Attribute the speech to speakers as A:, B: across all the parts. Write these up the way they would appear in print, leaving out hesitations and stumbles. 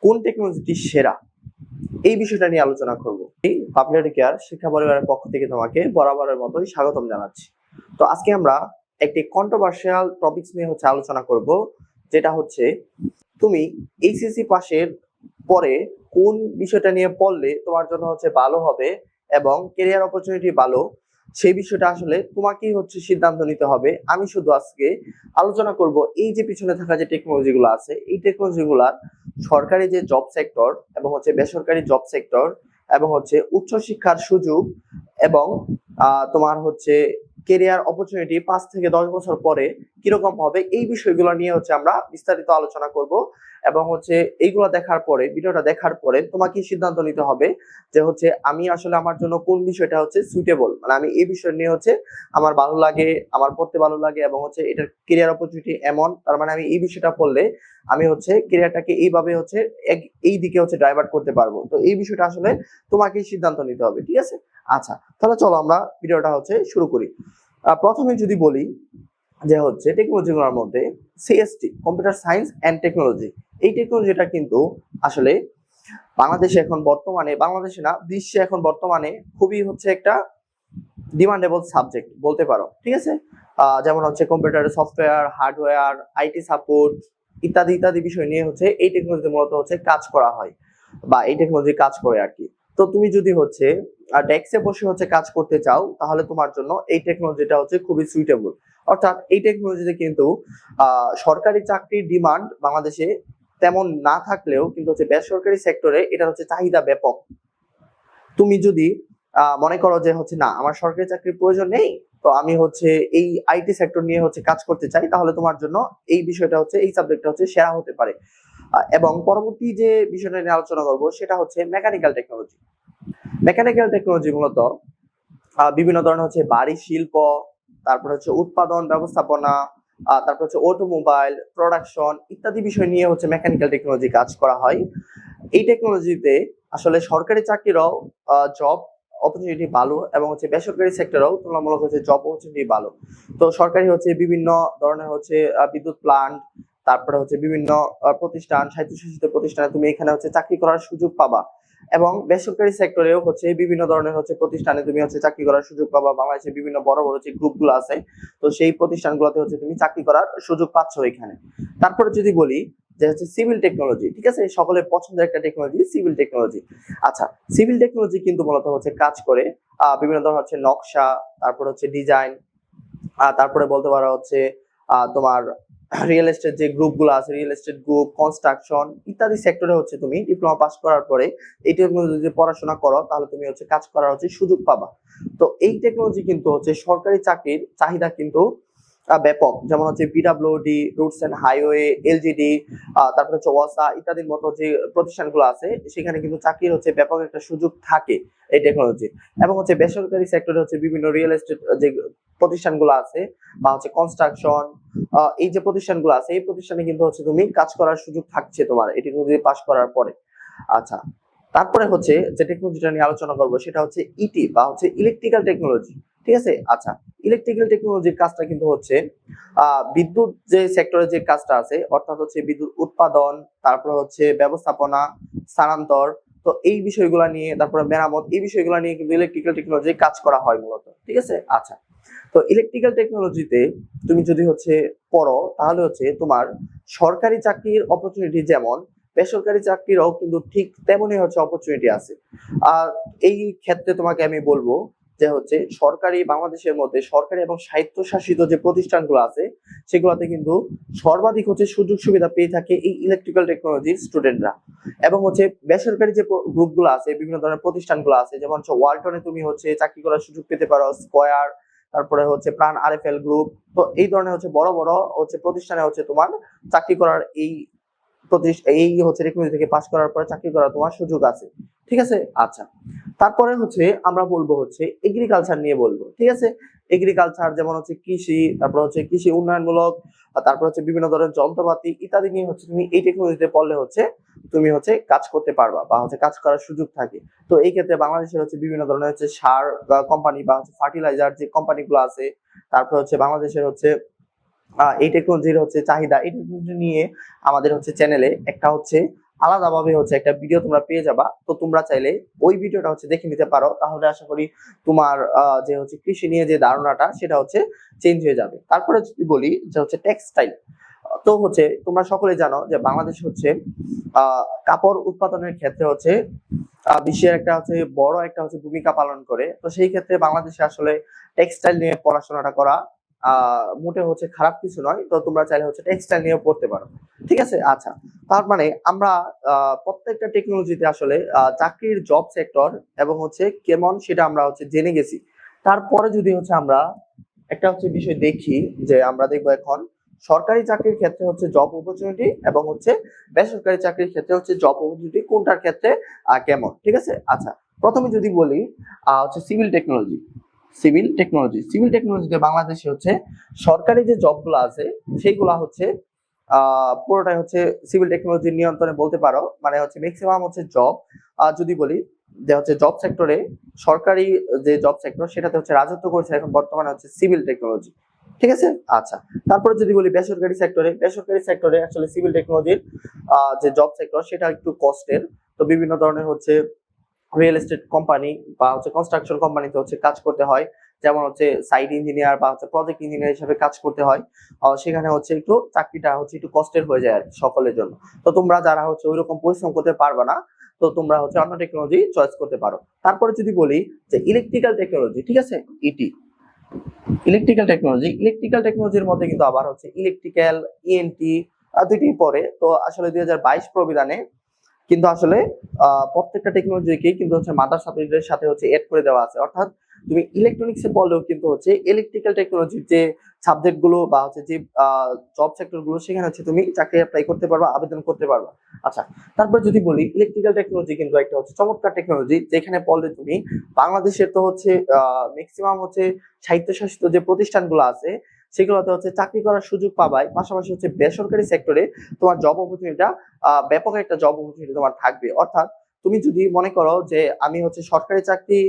A: কোন টেকনোলজিটি সেরা, এই বিষয়টা নিয়ে আলোচনা করব। এই পাবলিক কেয়ার শিক্ষা পরিবারের পক্ষ থেকে তোমাকে বরাবরের মতোই স্বাগতম জানাচ্ছি। তো আজকে আমরা একটি কন্ট্রোভার্সিয়াল টপিকস নিয়ে আলোচনা করব, যেটা হচ্ছে তুমি এইচএসসি পাশের পরে কোন বিষয়টা নিয়ে পড়লে তোমার জন্য ভালো হবে এবং ক্যারিয়ার অপরচুনিটি ভালো, সেই বিষয়টা আসলে তোমাকেই সিদ্ধান্ত নিতে হবে। আমি শুধু আজকে আলোচনা করব এই যে পিছনে থাকা যে টেকনোলজিগুলো আছে, এই টেকনোলজিগুলার সরকারি যে জব সেক্টর এবং বেসরকারি জব সেক্টর এবং উচ্চশিক্ষার সুযোগ এবং তোমার কেরিয়ার অপরচুনিটি 5 থেকে 10 বছর পরে কিরকম হবে, এই বিষয়গুলো নিয়ে আমরা বিস্তারিত আলোচনা করব। এবং এইগুলো দেখার পরে, ভিডিওটা দেখার পরে তোমাকে সিদ্ধান্ত নিতে হবে যে আমি আসলে আমার জন্য কোন বিষয়টা সুইটেবল, মানে আমি এই বিষয় নিয়ে আমার ভালো লাগে, আমার পড়তে ভালো লাগে এবং এটার ক্যারিয়ার অপরচুনিটি এমন, তার মানে আমি এই বিষয়টা পড়লে আমি ক্যারিয়ারটাকে এইভাবে এই দিকে ডাইভার্ট করতে পারবো। তো এই বিষয়টা আসলে তোমাকেই সিদ্ধান্ত নিতে হবে, ঠিক আছে? আচ্ছা, তাহলে চলো আমরা ভিডিওটা শুরু করি। প্রথমে যদি বলি যে টেকনোলজিগুলোর মধ্যে CST, computer science and technology, এই টেকনোলজিটা কিন্তু আসলে বাংলাদেশে এখন বর্তমানে, বাংলাদেশে না বিশ্বে এখন বর্তমানে খুবই একটা ডিমান্ডেবল সাবজেক্ট বলতে পারো, ঠিক আছে? যেমন কম্পিউটারের সফটওয়্যার, হার্ডওয়্যার, আইটি সাপোর্ট ইত্যাদি ইত্যাদি বিষয় নিয়ে এই টেকনোলজি মূলত কাজ করা হয় বা এই টেকনোলজি কাজ করে আর কি। তো তুমি যদি ডেস্কে বসে কাজ করতে চাও, তাহলে তোমার জন্য এই টেকনোলজিটা খুবই সুইটেবল। অর্থাৎ এই টেকনোলজিতে কিন্তু সরকারি চাকরির ডিমান্ড বাংলাদেশে তেমন না থাকলেও কিন্তু বেসরকারি সেক্টরে এটা চাহিদা ব্যাপক। তুমি যদি মনে করো যে না, আমার সরকারি চাকরির প্রয়োজন নেই, তো আমি এই আইটি সেক্টর নিয়ে কাজ করতে চাই, তাহলে তোমার জন্য এই বিষয়টা এই সাবজেক্টটা সেরা হতে পারে। এবং পরবর্তী যে বিষয়টা নিয়ে আলোচনা করব সেটা মেকানিক্যাল টেকনোলজি। মেকানিক্যাল টেকনোলজি মূলত বিভিন্ন ধরনের বাড়ি শিল্প, তারপর উৎপাদন ব্যবস্থাপনা, তারপর অটোমোবাইল প্রোডাকশন ইত্যাদি বিষয় নিয়ে মেকানিক্যাল টেকনোলজি কাজ করা হয়। এই টেকনোলজিতে আসলে সরকারি চাকরিরও জব অপরচুনিটি ভালো এবং বেসরকারি সেক্টরেও তুলনামূলক জব অপরচুনিটি ভালো। তো সরকারি বিভিন্ন ধরনের বিদ্যুৎ প্লান্ট, তারপরে বিভিন্ন প্রতিষ্ঠান, স্বায়ত্তশাসিত প্রতিষ্ঠানে তুমি এখানে চাকরি করার সুযোগ পাবা। এবং বেসরকারি সেক্টরেও বিভিন্ন ধরনের প্রতিষ্ঠানে তুমি চাকরি করার সুযোগ পাবা। বাংলাদেশে বিভিন্ন বড় বড় যে গ্রুপগুলো আছে, তো সেই প্রতিষ্ঠানগুলোতে তুমি চাকরি করার সুযোগ পাচ্ছ এখানে। তারপরে যদি বলি যে সিভিল টেকনোলজি, ঠিক আছে, সকলের পছন্দের একটা টেকনোলজি সিভিল টেকনোলজি। আচ্ছা, সিভিল টেকনোলজি কিন্তু মূলত কাজ করে বিভিন্ন ধরনের নকশা, তারপর ডিজাইন, তারপরে বলতে পারো তোমার রিয়েল এস্টেট যে গ্রুপগুলো আছে, রিয়েল এস্টেট গ্রুপ, কনস্ট্রাকশন ইত্যাদি সেক্টরে তুমি ডিপ্লোমা পাস করার পরে এই টেকনোলজি যদি পড়াশোনা করো, তাহলে তুমি কাজ করার সুযোগ পাবা। তো এই টেকনোলজি কিন্তু সরকারি চাকরির চাহিদা কিন্তু ব্যাপক। যেমন PWD, routes and highway, LGD, তারপর ওয়াসা ইত্যাদির মতো যে প্রতিষ্ঠানগুলো আছে, সেখানে কিন্তু চাকরির ব্যাপক একটা সুযোগ থাকে এই টেকনোলজি। এবং বেসরকারি সেক্টরে বিভিন্ন রিয়েল এস্টেট যে প্রতিষ্ঠানগুলো আছে বা কনস্ট্রাকশন, এই যে প্রতিষ্ঠানগুলো আছে, এই প্রতিষ্ঠানে কিন্তু তুমি কাজ করার সুযোগ থাকছে তোমার এই টেকনোলজি পাস করার পরে। আচ্ছা, তারপরে যে টেকনোলজিটা নিয়ে আলোচনা করব সেটা ইটি বা ইলেকট্রিক্যাল টেকনোলজি, ঠিক আছে? আচ্ছা, ইলেকট্রিক্যাল টেকনোলজির কাজটা কিন্তু বিদ্যুৎ যে সেক্টরে যে কাজটা আছে, অর্থাৎ বিদ্যুৎ উৎপাদন, তারপর ব্যবস্থাপনা, স্থানান্তর, তো এই বিষয়গুলো নিয়ে, তারপরে মেরামত, এই বিষয়গুলো নিয়ে কিন্তু ইলেকট্রিক্যাল টেকনোলজি কাজ করা হয় মূলত, ঠিক আছে? আচ্ছা, তো ইলেকট্রিক্যাল টেকনোলজিতে তুমি যদি পড়ো, তাহলে তোমার সরকারি চাকরির অপরচুনিটি যেমন, বেসরকারি চাকরিরও কিন্তু ঠিক তেমনই অপরচুনিটি আছে। আর এই ক্ষেত্রে তোমাকে আমি বলবো যে সরকারি, বাংলাদেশের মধ্যে সরকারি এবং স্বায়ত্তশাসিত যে প্রতিষ্ঠানগুলো আছে, সেগুলোতে কিন্তু সর্বাধিক সুযোগ সুবিধা পেয়ে থাকে এই ইলেকট্রিক্যাল টেকনোলজির স্টুডেন্টরা। এবং বেসরকারি যে গ্রুপগুলো আছে, বিভিন্ন ধরনের প্রতিষ্ঠানগুলো আছে, যেমন ওয়ালটনে তুমি চাকরি করার সুযোগ পেতে পারো, স্কয়ার, তারপরে প্রাণ আরএফএল গ্রুপ। তো এই ধরনের বড় বড় প্রতিষ্ঠানে তোমার চাকরি করার এই টেকনোলজি থেকে পাস করার পরে চাকরি করার তোমার সুযোগ আছে, ঠিক আছে? আচ্ছা, তারপরে আমরা বলবো এগ্রিকালচার নিয়ে বলবো, ঠিক আছে? এগ্রিকালচার যেমন কৃষি, তারপর কৃষি উন্নয়নমূলক, তারপর বিভিন্ন ধরনের যন্ত্রপাতি ইত্যাদি নিয়ে তুমি এই টেকনোলজিতে পড়লে তুমি কাজ করতে পারবা বা কাজ করার সুযোগ থাকে। তো এই ক্ষেত্রে বাংলাদেশের বিভিন্ন ধরনের সার কোম্পানি বা ফার্টিলাইজার যে কোম্পানিগুলো আছে, তারপর বাংলাদেশের এই টেকনোলজির চাহিদা, এই টেকনোলজি নিয়ে আমাদের চ্যানেলে একটা আলাদাভাবে হচ্ছে একটা ভিডিও তোমরা পেয়ে যাবা। তো তোমরা চাইলে ওই ভিডিওটা হচ্ছে দেখে নিতে পারো, তাহলে আশা করি তোমার যে হচ্ছে কৃষি নিয়ে যে ধারণাটা সেটা হচ্ছে চেঞ্জ হয়ে যাবে। তারপরে যদি বলি যে হচ্ছে টেক্সটাইল, তো হচ্ছে তোমরা সকলে জানো যে বাংলাদেশ হচ্ছে কাপড় উৎপাদনের ক্ষেত্রে হচ্ছে বিশ্বের একটা হচ্ছে বড় একটা হচ্ছে ভূমিকা পালন করে। তো সেই ক্ষেত্রে বাংলাদেশে আসলে টেক্সটাইল নিয়ে পড়াশোনাটা করা মোটে হচ্ছে খারাপ কিছু নয়। তো তোমরা চাইলে হচ্ছে টেক্সটাইল নিয়ে পড়তে পারো, ঠিক আছে। আচ্ছা, তার মানে আমরা প্রত্যেকটা টেকনোলজিতে আসলে চাকরির জব সেক্টর এবং হচ্ছে কেমন সেটা আমরা হচ্ছে জেনে গেছি। তারপরে যদি হচ্ছে আমরা একটা হচ্ছে বিষয় দেখি, যে আমরা দেখবো এখন সরকারি চাকরির ক্ষেত্রে হচ্ছে জব অপরচুনিটি এবং হচ্ছে বেসরকারি চাকরির ক্ষেত্রে হচ্ছে জব অপরচুনিটি কোনটার ক্ষেত্রে কেমন, ঠিক আছে। আচ্ছা, প্রথমে যদি বলি হচ্ছে সিভিল টেকনোলজিতে বাংলাদেশে হচ্ছে সরকারি যে জবগুলো আছে সেইগুলা হচ্ছে পুরোটাই হচ্ছে সিভিল টেকনোলজির নিয়ন্ত্রণে বলতে পারো। মানে হচ্ছে ম্যাক্সিমাম হচ্ছে জব যদি বলি যে হচ্ছে জব সেক্টরে, সরকারি যে জব সেক্টর সেটাতে হচ্ছে রাজত্ব করছে এখন বর্তমানে হচ্ছে সিভিল টেকনোলজি, ঠিক আছে। আচ্ছা, তারপরে যদি বলি বেসরকারি সেক্টরে আসলে সিভিল টেকনোলজির যে জব সেক্টর সেটা একটু কস্টের। তো বিভিন্ন ধরনের হচ্ছে রিয়েল এস্টেট কোম্পানি বা হচ্ছে কনস্ট্রাকশন কোম্পানিতে হচ্ছে কাজ করতে হয়, যেমন হচ্ছে সাইট ইঞ্জিনিয়ার বা হচ্ছে প্রজেক্ট ইঞ্জিনিয়ার হিসেবে কাজ করতে হয়। সেখানে হচ্ছে একটু চাকরিটা হচ্ছে একটু কষ্টের হয়ে যায় আর কি সকলের জন্য। তো তোমরা যারা হচ্ছে ওইরকম পরিশ্রম করতে পারবে না, তো তোমরা হচ্ছে অন্য টেকনোলজি চয়েস করতে পারো। তারপরে যদি বলি যে ইলেকট্রিক্যাল টেকনোলজি, ঠিক আছে, ইটি ইলেকট্রিক্যাল টেকনোলজির মধ্যে কিন্তু আবার হচ্ছে ইলেকট্রিক্যাল, ইএনটি দুইটি পড়ে। তো আসলে 2022 প্রবিধানে কিন্তু আসলে প্রত্যেকটা টেকনোলজিকেই কিন্তু হচ্ছে মাদার সাবজেক্টের সাথে হচ্ছে এড করে দেওয়া আছে। অর্থাৎ তুমি ইলেকট্রনিক্সে পড়লেও কিন্তু হচ্ছে ইলেকট্রিক্যাল টেকনোলজির যে সাবজেক্ট গুলো বা হচ্ছে যে জব সেক্টর গুলো সেখানে হচ্ছে তুমি চাকরি অ্যাপ্লাই করতে পারবা, আবেদন করতে পারবা। আচ্ছা, তারপর যদি বলি ইলেকট্রিক্যাল টেকনোলজি কিন্তু একটা হচ্ছে চমৎকার টেকনোলজি, যেখানে পড়লে তুমি বাংলাদেশের তো হচ্ছে ম্যাক্সিমাম হচ্ছে স্বায়ত্তশাসিত যে প্রতিষ্ঠানগুলো আছে সেগুলোতে হচ্ছে চাকরি করার সুযোগ পাবাই, পাশাপাশি হচ্ছে বেসরকারি সেক্টরে তোমার জব অপরচুনিটিটা ব্যাপক একটা জব অপরচুনিটি তোমার থাকবে। অর্থাৎ তুমি যদি মনে করো যে আমি হচ্ছে সরকারি চাকরি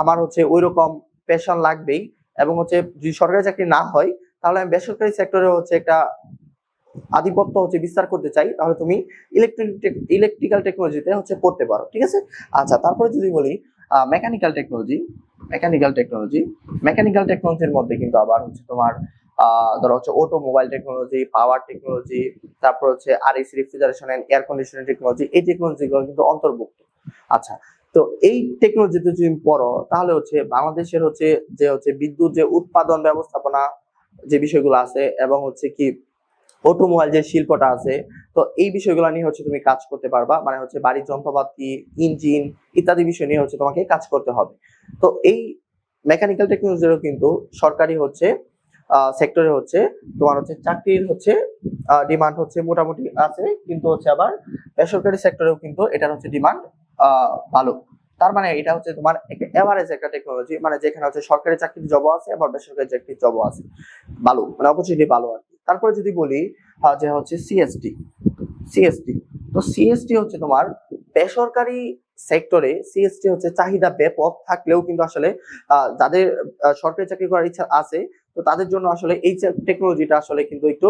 A: আমার হচ্ছে ওই রকম প্যাশন লাগবেই, এবং হচ্ছে যদি সরকারি চাকরি না হয় তাহলে আমি বেসরকারি সেক্টরে হচ্ছে একটা আধিপত্য হচ্ছে বিস্তার করতে চাই, তাহলে তুমি ইলেকট্রিক্যাল টেকনোলজিতে হচ্ছে পড়তে পারো, ঠিক আছে। আচ্ছা, তারপরে যদি বলি মেকানিক্যাল টেকনোলজি মেকানিক্যাল টেকনোলজির মধ্যে কিন্তু আবার হচ্ছে তোমার ধরো হচ্ছে অটোমোবাইল টেকনোলজি, পাওয়ার টেকনোলজি, তারপর হচ্ছে RAC refrigeration and air conditioning technology, এই টেকনোলজিগুলো কিন্তু অন্তর্ভুক্ত। আচ্ছা, তো এই টেকনোলজিতে যদি পড়ো তাহলে হচ্ছে বাংলাদেশের হচ্ছে যে হচ্ছে বিদ্যুৎ যে উৎপাদন ব্যবস্থাপনা যে বিষয়গুলো আছে এবং হচ্ছে কি অটোমোবাইল যে শিল্পটা আছে, তো এই বিষয়গুলো নিয়ে হচ্ছে তুমি কাজ করতে পারবা। মানে হচ্ছে বাড়ির যন্ত্রপাতি, ইঞ্জিন ইত্যাদি বিষয় নিয়ে হচ্ছে তোমাকে কাজ করতে হবে। তো এই মেকানিক্যাল টেকনোলজিরও কিন্তু সরকারি হচ্ছে সেক্টরে হচ্ছে তোমার হচ্ছে চাকরির হচ্ছে ডিমান্ড হচ্ছে মোটামুটি আছে, কিন্তু হচ্ছে আবার বেসরকারি সেক্টরেও কিন্তু এটার হচ্ছে ডিমান্ড ভালো। তার মানে এটা হচ্ছে তোমার একটা এভারেজ একটা টেকনোলজি, মানে যেখানে হচ্ছে সরকারি চাকরির জবও আছে আবার বেসরকারি চাকরির জবও আছে, ভালো মানে অপরচুনিটি ভালো আর কি। তারপরে যদি বলি যে হচ্ছে সিএসটি, তো সিএসটি হচ্ছে তোমার বেসরকারি সেক্টরে সিএসটি হচ্ছে চাহিদা ব্যাপক থাকলেও কিন্তু আসলে যাদের সরকারি চাকরি করার ইচ্ছা আছে, তো তাদের জন্য আসলে এই টেকনোলজিটা আসলে কিন্তু একটু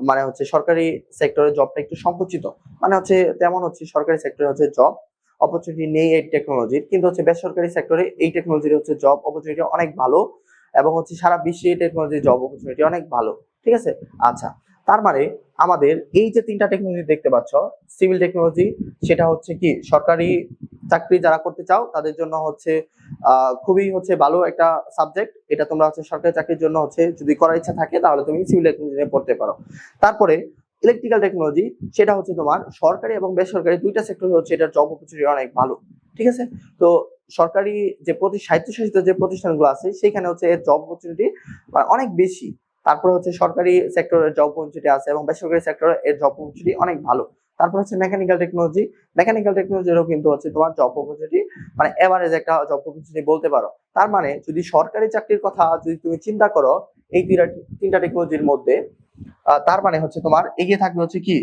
A: মানে হচ্ছে সরকারি সেক্টরে জবটা একটু সংকুচিত। মানে হচ্ছে তেমন হচ্ছে সরকারি সেক্টরে হচ্ছে জব অপরচুনিটি নেই এই টেকনোলজির, কিন্তু হচ্ছে বেসরকারি সেক্টরে এই টেকনোলজির হচ্ছে জব অপরচুনিটি অনেক ভালো, এবং হচ্ছে সারা বিশ্বে এই টেকনোলজির জব অপরচুনিটি অনেক ভালো, ঠিক আছে। আচ্ছা, তার মানে আমাদের এই যে তিনটা টেকনোলজি দেখতে পাচ্ছ, সিভিল টেকনোলজি সেটা হচ্ছে কি সরকারি চাকরি যারা করতে চাও তাদের জন্য হচ্ছে খুবই হচ্ছে ভালো একটা সাবজেক্ট। এটা তোমরা হচ্ছে সরকারি চাকরির জন্য হচ্ছে যদি করার ইচ্ছা থাকে তাহলে তুমি সিভিল টেকনোলজি নিয়ে পড়তে পারো। তারপরে ইলেকট্রিক্যাল টেকনোলজি সেটা হচ্ছে তোমার সরকারি এবং বেসরকারি দুইটা সেক্টরে হচ্ছে এটার জব অপরচুনিটি অনেক ভালো, ঠিক আছে। তো সরকারি যে স্বায়ত্তশাসিত যে প্রতিষ্ঠানগুলো আছে সেখানে হচ্ছে এর জব অপরচুনিটি অনেক বেশি। তারপরে হচ্ছে সরকারি সেক্টরের জব অপরচুনিটি আছে এবং বেসরকারি সেক্টরে এর জব অপরচুনিটি অনেক ভালো। তারপর হচ্ছে মেকানিক্যাল টেকনোলজিরও কিন্তু হচ্ছে তোমার জব অপরচুনিটি মানে এভারেজ একটা জব অপরচুনিটি বলতে পারো। তার মানে যদি সরকারি চাকরির কথা যদি তুমি চিন্তা করো এই তিনটা টেকনোলজির মধ্যে, তার মানে হচ্ছে তোমার এগিয়ে থাকবে হচ্ছে কি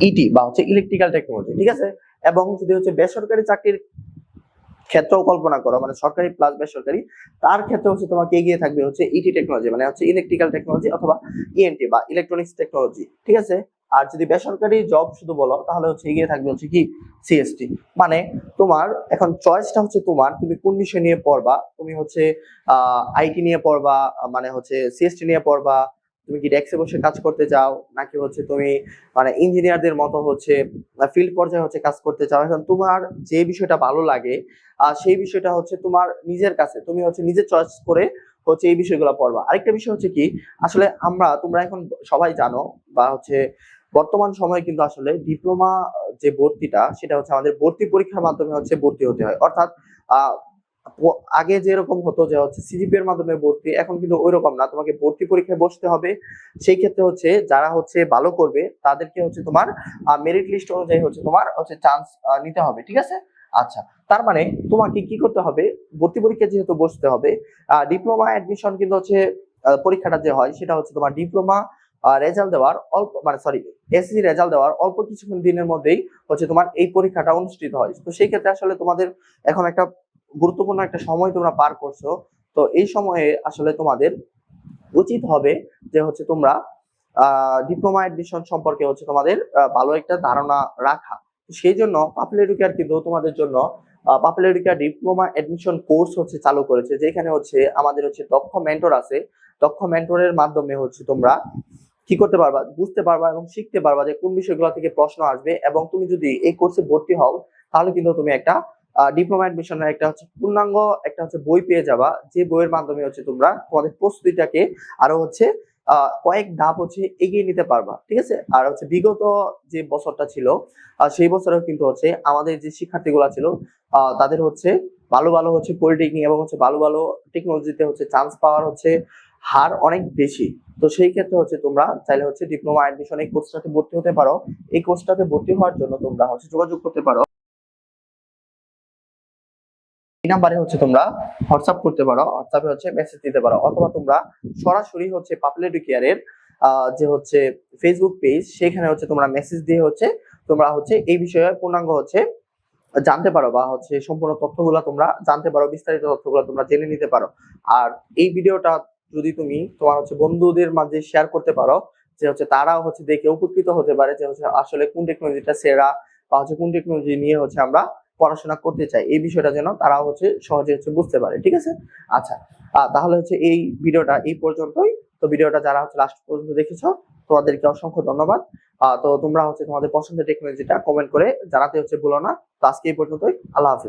A: ইটি বা হচ্ছে ইলেকট্রিক্যাল টেকনোলজি, ঠিক আছে। এবং যদি হচ্ছে বেসরকারি চাকরির ক্ষেত্রেও কল্পনা করো, মানে সরকারি প্লাস বেসরকারি, তার ক্ষেত্রে হচ্ছে তোমাকে এগিয়ে থাকবে হচ্ছে ইটি টেকনোলজি, মানে হচ্ছে ইলেকট্রিক্যাল টেকনোলজি অথবা ইএনটি বা ইলেকট্রনিক্স টেকনোলজি, ঠিক আছে। আর যদি বেসরকারি জব শুধু বলো তাহলে হচ্ছে এগিয়ে থাকবে হচ্ছে কি সিএসটি। মানে তোমার এখন চয়েসটা হচ্ছে তোমার, তুমি কোন বিষয় নিয়ে পড়বা। তুমি হচ্ছে আইটি নিয়ে পড়বা, মানে হচ্ছে সিএসটি নিয়ে পড়বা, তুমি কি ডেস্কে বসে কাজ করতে চাও, নাকি হচ্ছে তুমি মানে ইঞ্জিনিয়ারদের মতো হচ্ছে ফিল্ড পর্যায়ে হচ্ছে কাজ করতে চাও। এখন তোমার যে বিষয়টা ভালো লাগে সেই বিষয়টা হচ্ছে তোমার নিজের কাছে, তুমি হচ্ছে নিজে চয়েস করে হচ্ছে এই বিষয়গুলো পড়বা। আরেকটা বিষয় হচ্ছে কি, আসলে তোমরা এখন সবাই জানো বা হচ্ছে বর্তমান সময়ে কিন্তু আসলে ডিপ্লোমা যে ভর্তিটা সেটা হচ্ছে আমাদের ভর্তি পরীক্ষার মাধ্যমে হচ্ছে ভর্তি হতে হয়। অর্থাৎ আহ আগে যেরকম হতো যে হচ্ছে সিজিপি এর মাধ্যমে ভর্তি, এখন কিন্তু ওইরকম না, তোমাকে ভর্তি পরীক্ষায় বসতে হবে। সেই ক্ষেত্রে হচ্ছে যারা হচ্ছে ভালো করবে তাদেরকে হচ্ছে তোমার মেরিট লিস্ট অনুযায়ী হচ্ছে তোমার হচ্ছে চান্স নিতে হবে, ঠিক আছে। আচ্ছা, তার মানে তোমাকে কি করতে হবে, ভর্তি পরীক্ষা যেহেতু বসতে হবে, ডিপ্লোমা অ্যাডমিশন কিন্তু হচ্ছে পরীক্ষাটা যে হয় সেটা হচ্ছে তোমার ডিপ্লোমা রেজাল্ট দেওয়ার অল্প, মানে সরি, এসএসসি রেজাল্ট দেওয়ার অল্প কিছুক্ষণ দিনের মধ্যেই হচ্ছে তোমার এই পরীক্ষাটা অনুষ্ঠিত হয়। তো সেই ক্ষেত্রে আসলে তোমাদের এখন একটা গুরুত্বপূর্ণ একটা সময় তোমরা পার করছো। তো এই সময়ে আসলে তোমাদের উচিত হবে যে হচ্ছে তোমরা ডিপ্লোমা এডমিশন সম্পর্কে হচ্ছে তোমাদের ভালো একটা ধারণা রাখা। সেই জন্য পাপল এডুকেয়ার কিন্তু তোমাদের জন্য পাপল এডুকেয়ার ডিপ্লোমা এডমিশন কোর্স হচ্ছে চালু করেছে, যেখানে হচ্ছে আমাদের হচ্ছে দক্ষ মেন্টর আছে। দক্ষ মেন্টরের মাধ্যমে হচ্ছে তোমরা কি করতে পারবা, বুঝতে পারবা এবং শিখতে পারবা যে কোন বিষয়গুলো থেকে প্রশ্ন আসবে। এবং তুমি যদি এই কোর্সে ভর্তি হও তাহলে কিন্তু তুমি একটা ডিপ্লোমা এডমিশনের একটা হচ্ছে পূর্ণাঙ্গ একটা হচ্ছে বই পেয়ে যাবা, যে বইয়ের মাধ্যমে হচ্ছে তোমরা তোমাদের প্রস্তুতিটাকে আরো হচ্ছে কয়েক ধাপ হচ্ছে এগিয়ে নিতে পারবা, ঠিক আছে। আর হচ্ছে বিগত যে বছরটা ছিল সেই বছরেও কিন্তু হচ্ছে আমাদের যে শিক্ষার্থীগুলো ছিল তাদের হচ্ছে ভালো ভালো হচ্ছে পলিটেকনিক এবং হচ্ছে ভালো ভালো টেকনোলজিতে হচ্ছে চান্স পাওয়ার হচ্ছে হার অনেক বেশি। তো সেই ক্ষেত্রে হচ্ছে তোমরা চাইলে হচ্ছে ডিপ্লোমা এডমিশন এই কোর্সটাতে ভর্তি হতে পারো। এই কোর্সটাতে ভর্তি হওয়ার জন্য তোমরা হচ্ছে যোগাযোগ করতে পারো, এই নাম্বারে হচ্ছে তোমরা হোয়াটসঅ্যাপ করতে পারো, হোয়াটসঅ্যাপে হচ্ছে মেসেজ দিতে পারো, অথবা তোমরা সরাসরি হচ্ছে পাপল এডুকেয়ারের যে হচ্ছে ফেসবুক পেজ সেখানে হচ্ছে তোমরা মেসেজ দিয়ে হচ্ছে তোমরা হচ্ছে এই বিষয়ে পূর্ণাঙ্গ হচ্ছে জানতে পারো, বা হচ্ছে সম্পূর্ণ তথ্যগুলো তোমরা জানতে পারো, বিস্তারিত তথ্যগুলো তোমরা জেনে নিতে পারো। আর এই ভিডিওটা যদি তুমি তোমার হচ্ছে বন্ধুদের মাঝে শেয়ার করতে পারো, যে হচ্ছে তারাও হচ্ছে দেখে উপকৃত হতে পারে যে হচ্ছে আসলে কোন টেকনোলজিটা সেরা, বা হচ্ছে কোন টেকনোলজি নিয়ে হচ্ছে আমরা পড়াশোনা করতে চাই, এই বিষয়টা যেন তারাও হচ্ছে সহজে হচ্ছে বুঝতে পারে, ঠিক আছে। আচ্ছা, তাহলে হচ্ছে এই ভিডিওটা এই পর্যন্তই। তো ভিডিওটা যারা হচ্ছে লাস্ট পর্যন্ত দেখেছো তোমাদেরকে অসংখ্য ধন্যবাদ। তো তোমরা হচ্ছে তোমাদের পছন্দের টেকনোলজিটা কমেন্ট করে জানাতে হচ্ছে ভুলো না। তো আজকে এই পর্যন্তই, আল্লাহ হাফিজ।